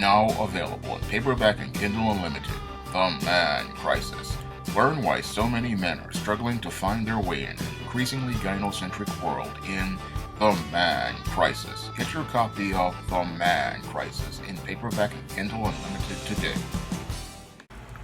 Now available in paperback and Kindle Unlimited. The Man Crisis. Learn why so many men are struggling to find their way in an increasingly gynocentric world in The Man Crisis. Get your copy of The Man Crisis in paperback and Kindle Unlimited today.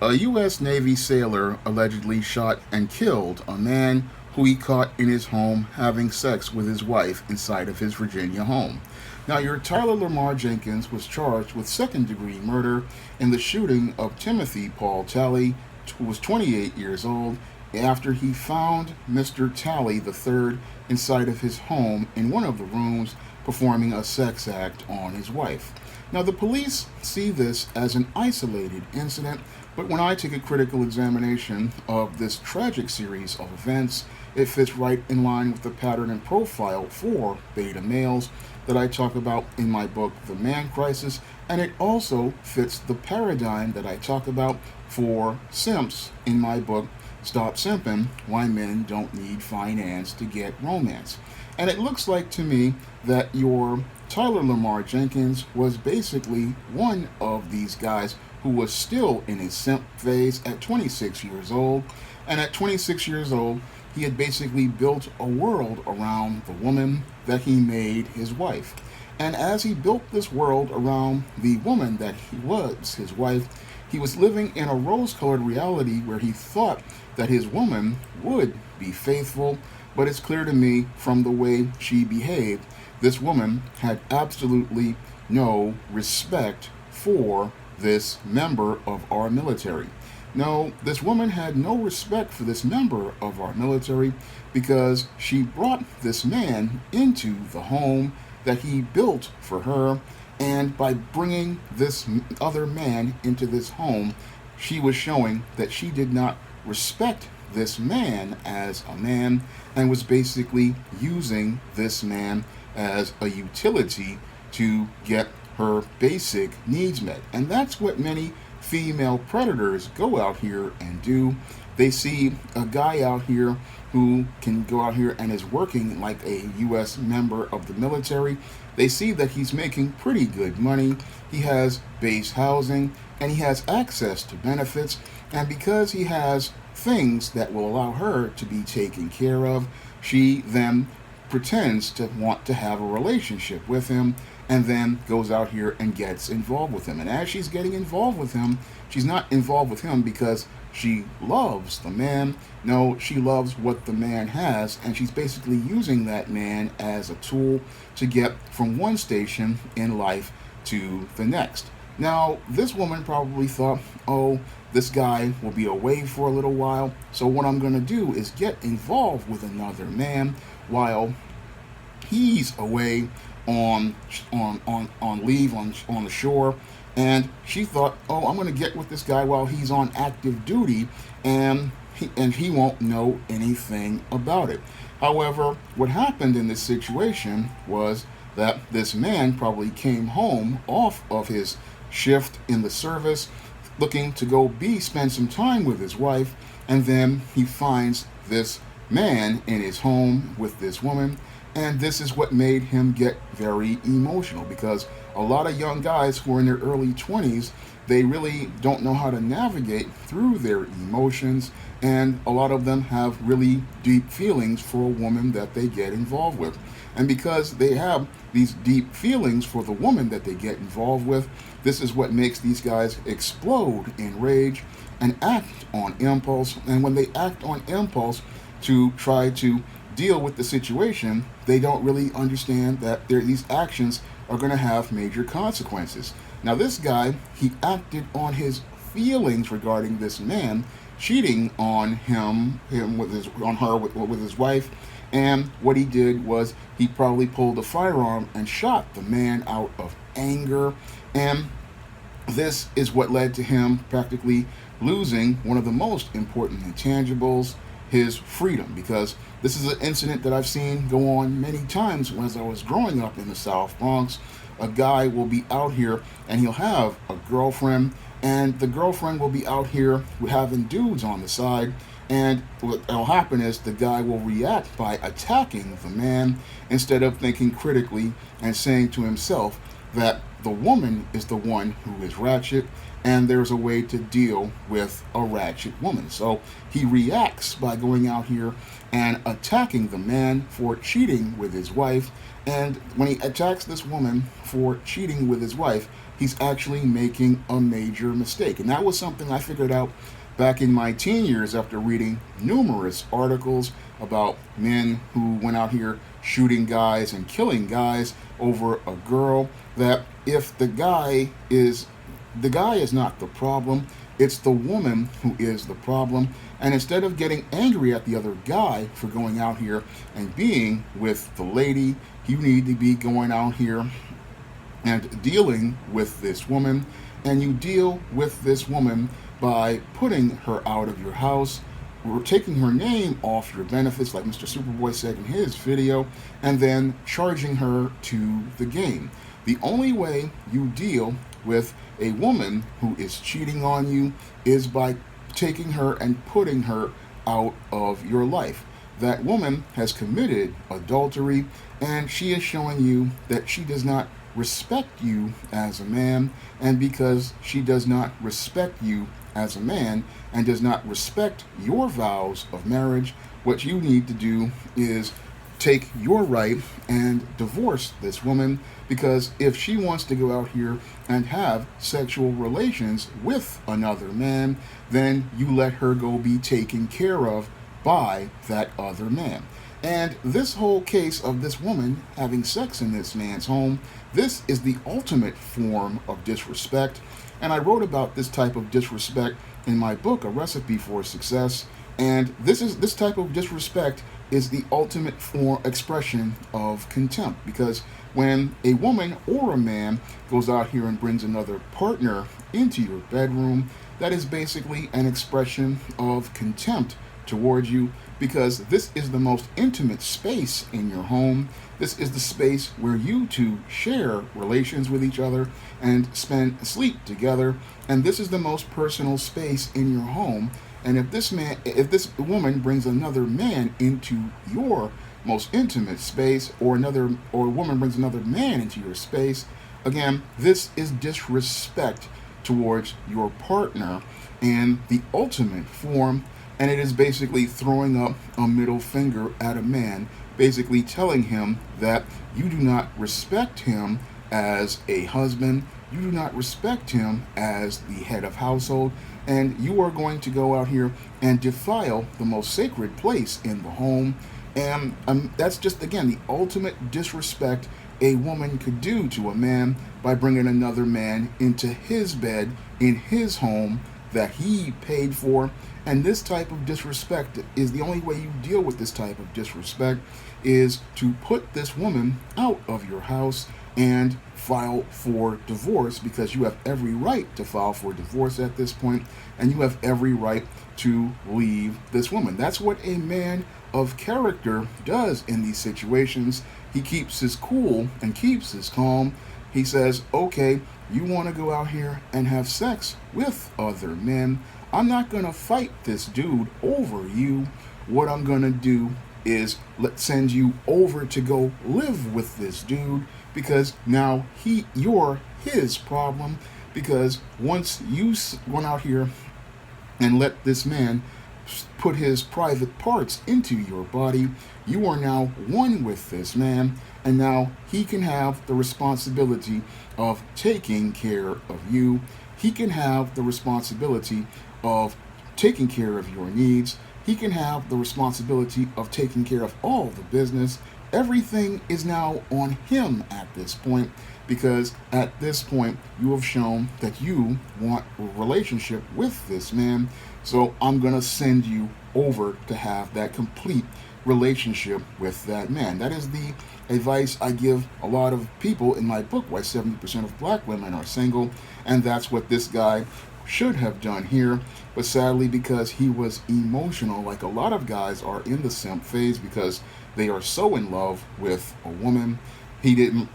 A U.S. Navy sailor allegedly shot and killed a man who he caught in his home having sex with his wife inside of his Virginia home. Now, your Tyler Lamar Jenkins was charged with second-degree murder in the shooting of Timothy Paul Talley, who was 28 years old, after he found Mr. Talley III inside of his home in one of the rooms performing a sex act on his wife. Now, the police see this as an isolated incident, but when I take a critical examination of this tragic series of events, it fits right in line with the pattern and profile for beta males that I talk about in my book, The Man Crisis, and it also fits the paradigm that I talk about for simps in my book, Stop Simping, Why Men Don't Need Finance to Get Romance. And it looks like to me that your Tyler Lamar Jenkins was basically one of these guys who was still in his simp phase at 26 years old. And at 26 years old, he had basically built a world around the woman that he made his wife. And as he built this world around the woman that he was his wife, he was living in a rose-colored reality where he thought that his woman would be faithful, but it's clear to me from the way she behaved, this woman had absolutely no respect for this member of our military. No, this woman had no respect for this member of our military because she brought this man into the home that he built for her, and by bringing this other man into this home, she was showing that she did not respect this man as a man and was basically using this man as a utility to get her basic needs met. And that's what many female predators go out here and do. They see a guy out here who can go out here and is working like a U.S. member of the military. They see that he's making pretty good money. He has base housing and he has access to benefits. And because he has things that will allow her to be taken care of, she then pretends to want to have a relationship with him and then goes out here and gets involved with him. And as she's getting involved with him, she's not involved with him because she loves the man. No, she loves what the man has, and she's basically using that man as a tool to get from one station in life to the next. Now, this woman probably thought, oh, this guy will be away for a little while, so what I'm going to do is get involved with another man while he's away on leave on the shore. And she thought, oh, I'm going to get with this guy while he's on active duty, and he won't know anything about it. However, what happened in this situation was that this man probably came home off of his shift in the service, looking to go spend some time with his wife, and then he finds this man in his home with this woman. And this is what made him get very emotional, because a lot of young guys who are in their early 20s, they really don't know how to navigate through their emotions, and a lot of them have really deep feelings for a woman that they get involved with. And because they have these deep feelings for the woman that they get involved with, this is what makes these guys explode in rage and act on impulse. And when they act on impulse to try to deal with the situation, they don't really understand that these actions are going to have major consequences. Now, this guy, he acted on his feelings regarding this man cheating on with his wife, and what he did was he probably pulled a firearm and shot the man out of anger, and this is what led to him practically losing one of the most important intangibles, his freedom, because this is an incident that I've seen go on many times as I was growing up in the South Bronx. A guy will be out here and he'll have a girlfriend, and the girlfriend will be out here having dudes on the side, and what will happen is the guy will react by attacking the man instead of thinking critically and saying to himself, that the woman is the one who is ratchet, and there's a way to deal with a ratchet woman. So he reacts by going out here and attacking the man for cheating with his wife. And when he attacks this woman for cheating with his wife, he's actually making a major mistake. And that was something I figured out back in my teen years after reading numerous articles about men who went out here shooting guys and killing guys over a girl, that if the guy is not the problem, it's the woman who is the problem. And instead of getting angry at the other guy for going out here and being with the lady, you need to be going out here and dealing with this woman. And you deal with this woman by putting her out of your house, or taking her name off your benefits, like Mr. Superboy said in his video, and then charging her to the game. The only way you deal with a woman who is cheating on you is by taking her and putting her out of your life. That woman has committed adultery, and she is showing you that she does not respect you as a man. And because she does not respect you as a man and does not respect your vows of marriage, what you need to do is take your right and divorce this woman. Because if she wants to go out here and have sexual relations with another man, then you let her go be taken care of by that other man. And this whole case of this woman having sex in this man's home, this is the ultimate form of disrespect. And I wrote about this type of disrespect in my book, A Recipe for Success. And this type of disrespect is the ultimate expression of contempt. Because when a woman or a man goes out here and brings another partner into your bedroom, that is basically an expression of contempt towards you, because this is the most intimate space in your home. This is the space where you two share relations with each other and sleep together, and this is the most personal space in your home. And if this woman brings another man into your most intimate space, or a woman brings another man into your space, again, this is disrespect towards your partner in the ultimate form. And it is basically throwing up a middle finger at a man, basically telling him that you do not respect him as a husband, you do not respect him as the head of household, and you are going to go out here and defile the most sacred place in the home. And that's just, again, the ultimate disrespect a woman could do to a man, by bringing another man into his bed in his home that he paid for. And this type of disrespect is the only way you deal with this type of disrespect, is to put this woman out of your house and file for divorce, because you have every right to file for divorce at this point, and you have every right to leave this woman. That's what a man of character does in these situations. He keeps his cool and keeps his calm. He says, okay, you want to go out here and have sex with other men, I'm not going to fight this dude over you. What I'm going to do is send you over to go live with this dude, because now you're his problem. Because once you went out here and let this man put his private parts into your body, you are now one with this man, and now he can have the responsibility of taking care of you. He can have the responsibility of taking care of your needs. He can have the responsibility of taking care of all the business. Everything is now on him at this point, because at this point you have shown that you want a relationship with this man. So I'm going to send you over to have that complete relationship with that man. That is the advice I give a lot of people in my book, Why 70% of Black Women Are Single. And that's what this guy should have done here. But sadly, because he was emotional, like a lot of guys are in the simp phase because they are so in love with a woman, he didn't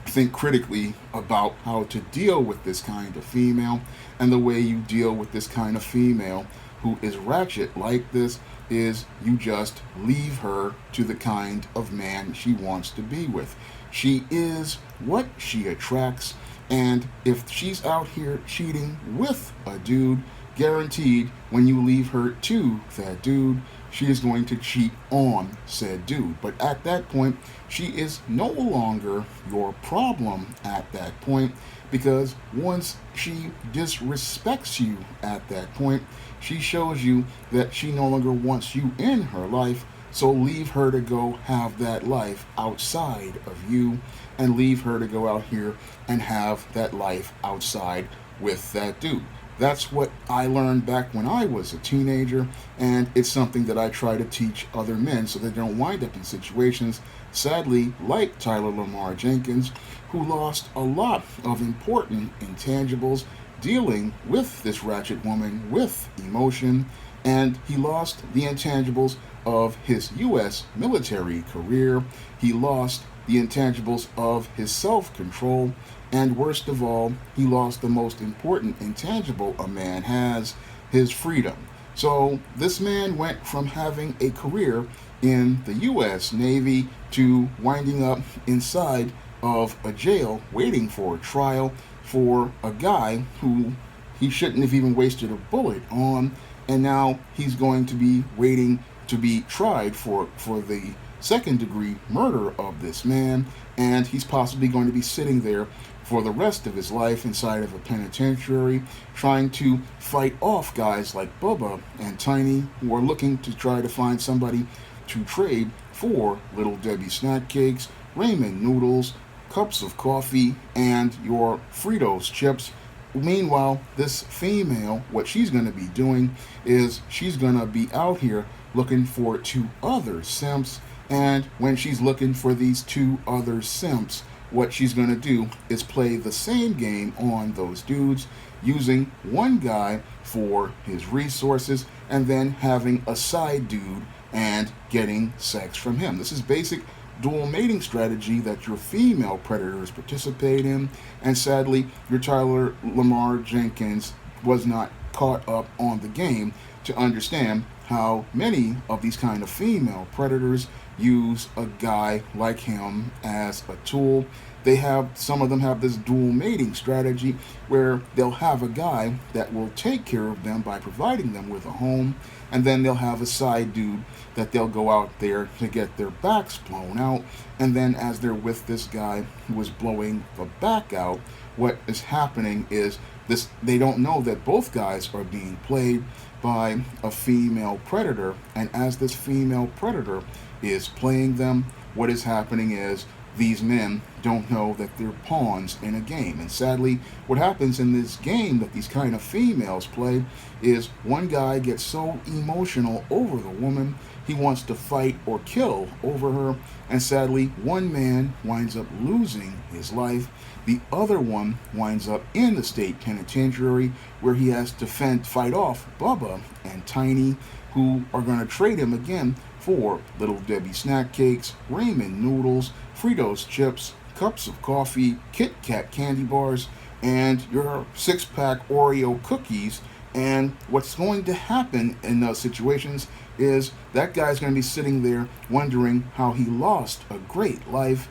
think critically about how to deal with this kind of female. And the way you deal with this kind of female who is ratchet like this is you just leave her to the kind of man she wants to be with. She is what she attracts. And if she's out here cheating with a dude, guaranteed when you leave her to that dude, she is going to cheat on said dude. But at that point, she is no longer your problem at that point, because once she disrespects you at that point, she shows you that she no longer wants you in her life. So leave her to go have that life outside of you, and leave her to go out here and have that life outside with that dude. That's what I learned back when I was a teenager, and it's something that I try to teach other men so they don't wind up in situations, sadly, like Tyler Lamar Jenkins, who lost a lot of important intangibles dealing with this ratchet woman with emotion, and he lost the intangibles of his U.S. military career. He lost the intangibles of his self control, and worst of all, he lost the most important intangible a man has, his freedom. So this man went from having a career in the U.S. Navy to winding up inside of a jail waiting for a trial for a guy who he shouldn't have even wasted a bullet on, and now he's going to be waiting to be tried for the second degree murder of this man, and he's possibly going to be sitting there for the rest of his life inside of a penitentiary trying to fight off guys like Bubba and Tiny, who are looking to try to find somebody to trade for Little Debbie snack cakes, ramen noodles, cups of coffee, and your Fritos chips. Meanwhile, this female, what she's going to be doing is she's going to be out here looking for two other simps, and when she's looking for these two other simps, what she's going to do is play the same game on those dudes, using one guy for his resources and then having a side dude and getting sex from him. This is basic dual mating strategy that your female predators participate in, and sadly, your Tyler Lamar Jenkins was not caught up on the game to understand how many of these kind of female predators use a guy like him as a tool. Some of them have this dual mating strategy where they'll have a guy that will take care of them by providing them with a home, and then they'll have a side dude that they'll go out there to get their backs blown out, and then as they're with this guy who is blowing the back out, what is happening is they don't know that both guys are being played by a female predator, and as this female predator is playing them, what is happening is these men don't know that they're pawns in a game. And sadly, what happens in this game that these kind of females play is one guy gets so emotional over the woman, he wants to fight or kill over her, and sadly, one man winds up losing his life. The other one winds up in the state penitentiary where he has to fight off Bubba and Tiny, who are going to trade him again for Little Debbie snack cakes, ramen noodles, Fritos chips, cups of coffee, Kit Kat candy bars, and your 6-pack Oreo cookies. And what's going to happen in those situations is that guy's going to be sitting there wondering how he lost a great life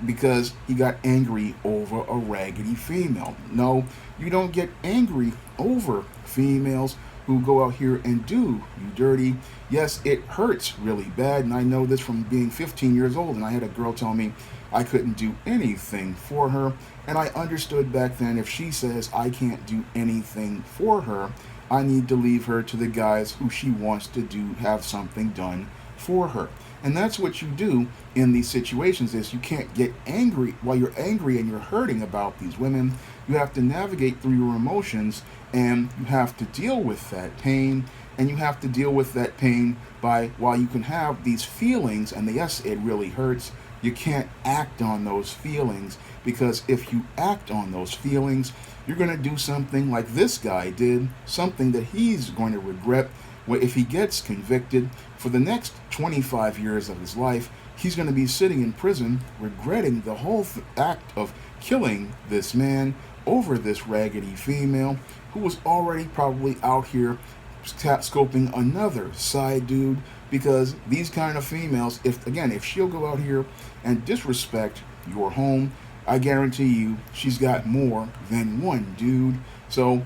because he got angry over a raggedy female. No, you don't get angry over females who go out here and do you dirty. Yes, it hurts really bad, and I know this from being 15 years old, and I had a girl tell me I couldn't do anything for her, and I understood back then if she says I can't do anything for her, I need to leave her to the guys who she wants to have something done for her. And that's what you do in these situations is you can't get angry while you're angry and you're hurting about these women. You have to navigate through your emotions, and you have to deal with that pain, and you have to deal with that pain by, while you can have these feelings, and yes, it really hurts, you can't act on those feelings, because if you act on those feelings, you're going to do something like this guy did, something that he's going to regret. If he gets convicted, for the next 25 years of his life, he's going to be sitting in prison regretting the whole act of killing this man over this raggedy female who was already probably out here scoping another side dude, because these kind of females, if she'll go out here and disrespect your home, I guarantee you she's got more than one dude. So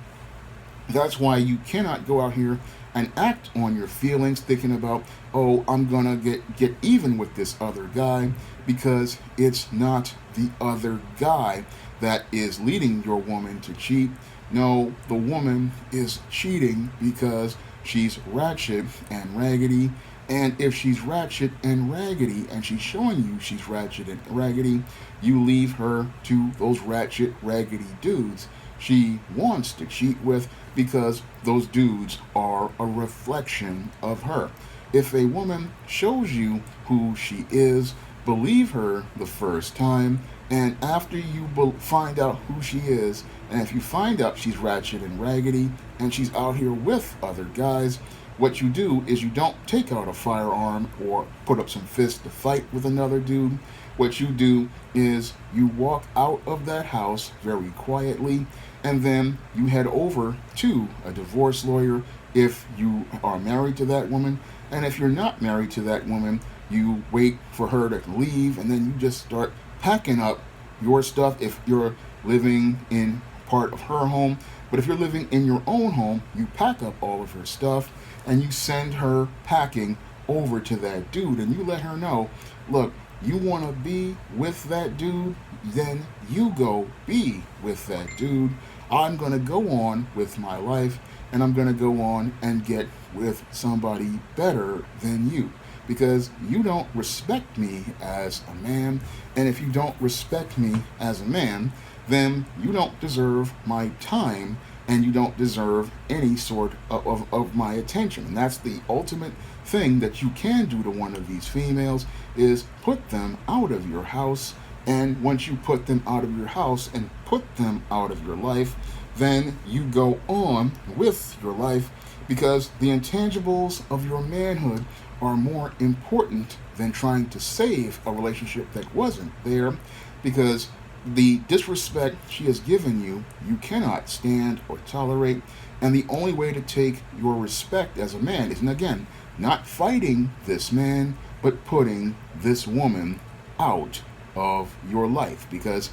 that's why you cannot go out here and act on your feelings thinking about, oh, I'm gonna get even with this other guy, because it's not the other guy that is leading your woman to cheat. No, the woman is cheating because she's ratchet and raggedy. And if she's ratchet and raggedy and she's showing you she's ratchet and raggedy, you leave her to those ratchet, raggedy dudes she wants to cheat with, because those dudes are a reflection of her. If a woman shows you who she is, believe her the first time, and after you find out who she is, and if you find out she's ratchet and raggedy and she's out here with other guys, what you do is you don't take out a firearm or put up some fists to fight with another dude. What you do is you walk out of that house very quietly, and then you head over to a divorce lawyer if you are married to that woman. And if you're not married to that woman, you wait for her to leave, and then you just start packing up your stuff if you're living in part of her home. But if you're living in your own home, you pack up all of her stuff and you send her packing over to that dude, and you let her know, look, you want to be with that dude, then you go be with that dude. I'm going to go on with my life, and I'm going to go on and get with somebody better than you, because you don't respect me as a man. And if you don't respect me as a man, then you don't deserve my time, and you don't deserve any sort of my attention. And that's the ultimate thing that you can do to one of these females, is put them out of your house. And once you put them out of your house and put them out of your life, then you go on with your life, because the intangibles of your manhood are more important than trying to save a relationship that wasn't there, because the disrespect she has given you, you cannot stand or tolerate. And the only way to take your respect as a man is, and again, not fighting this man, but putting this woman out of your life. Because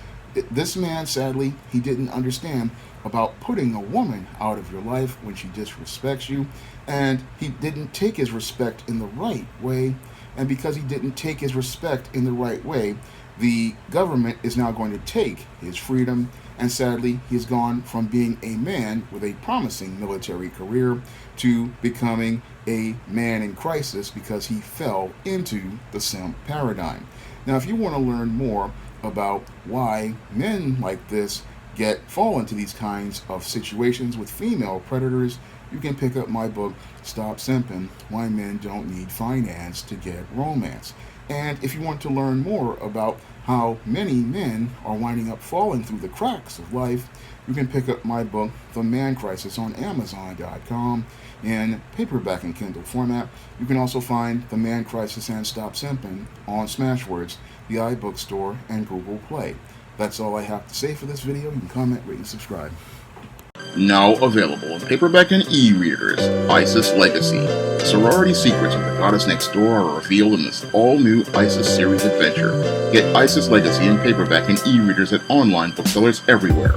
this man, sadly, he didn't understand about putting a woman out of your life when she disrespects you, and he didn't take his respect in the right way. And because he didn't take his respect in the right way, the government is now going to take his freedom, and sadly, he has gone from being a man with a promising military career to becoming a man in crisis, because he fell into the simp paradigm. Now, if you want to learn more about why men like this fall into these kinds of situations with female predators, you can pick up my book, Stop Simping: Why Men Don't Need Finance to Get Romance. And if you want to learn more about how many men are winding up falling through the cracks of life, you can pick up my book, The Man Crisis, on Amazon.com in paperback and Kindle format. You can also find The Man Crisis and Stop Simping on Smashwords, the iBook Store, and Google Play. That's all I have to say for this video. You can comment, rate, and subscribe. Now available in paperback and e-readers, ISIS Legacy. The sorority secrets of the goddess next door are revealed in this all-new ISIS series adventure. Get ISIS Legacy in paperback and e-readers at online booksellers everywhere.